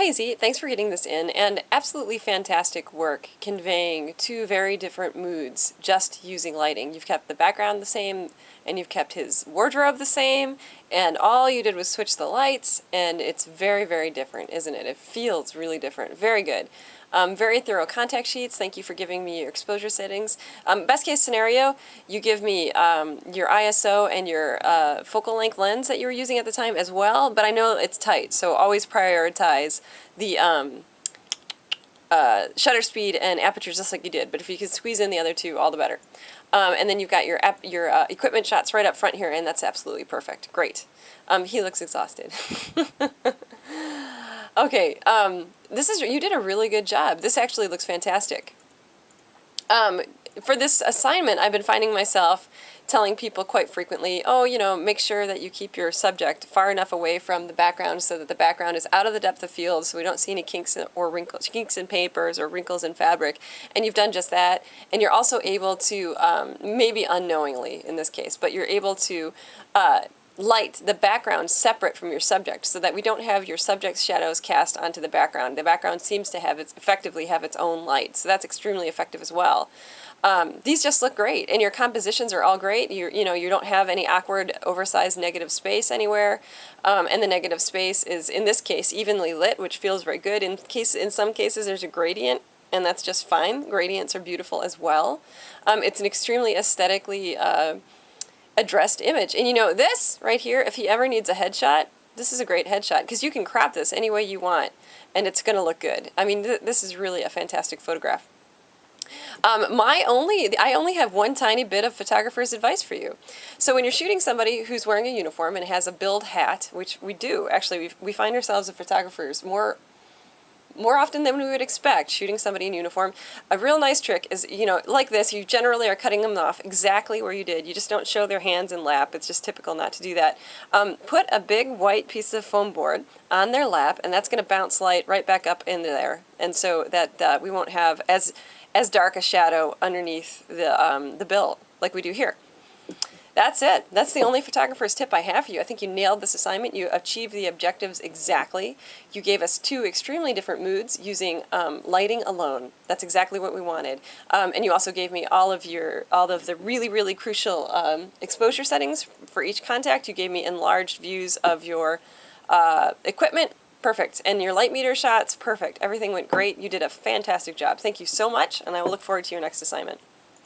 Izzy, thanks for getting this in, and absolutely fantastic work conveying two very different moods just using lighting. You've kept the background the same, and you've kept his wardrobe the same, and all you did was switch the lights, and it's very, very different, isn't it? It feels really different. Very good. Very thorough contact sheets. Thank you for giving me your exposure settings. Best case scenario, you give me your ISO and your focal length lens that you were using at the time as well, but I know it's tight, so always prioritize the shutter speed and aperture just like you did, but if you could squeeze in the other two, all the better. And then you've got your equipment shots right up front here, and that's absolutely perfect. Great. He looks exhausted. Okay, you did a really good job. This actually looks fantastic. For this assignment, I've been finding myself telling people quite frequently, oh, you know, make sure that you keep your subject far enough away from the background so that the background is out of the depth of field so we don't see any kinks or wrinkles, kinks in papers or wrinkles in fabric. And you've done just that. And you're also able to, maybe unknowingly in this case, but you're able to light the background separate from your subject so that we don't have your subject's shadows cast onto the background. The background seems to have effectively have its own light, so that's extremely effective as well. These just look great, and your compositions are all great. You know, you don't have any awkward, oversized negative space anywhere, and the negative space is, in this case, evenly lit, which feels very good. In some cases, there's a gradient, and that's just fine. Gradients are beautiful as well. It's an extremely aesthetically addressed image. And you know, this right here, if he ever needs a headshot, this is a great headshot because you can crop this any way you want and it's going to look good. I mean, this is really a fantastic photograph. I only have one tiny bit of photographer's advice for you. So when you're shooting somebody who's wearing a uniform and has a billed hat, which we do, actually, we find ourselves as photographers more often than we would expect, shooting somebody in uniform. A real nice trick is, you know, like this, you generally are cutting them off exactly where you did. You just don't show their hands and lap. It's just typical not to do that. Put a big white piece of foam board on their lap, and that's going to bounce light right back up into there. And so that we won't have as dark a shadow underneath the bill like we do here. That's it. That's the only photographer's tip I have for you. I think you nailed this assignment. You achieved the objectives exactly. You gave us two extremely different moods using lighting alone. That's exactly what we wanted. And you also gave me all of the really, really crucial exposure settings for each contact. You gave me enlarged views of your equipment. Perfect. And your light meter shots, perfect. Everything went great. You did a fantastic job. Thank you so much, and I will look forward to your next assignment.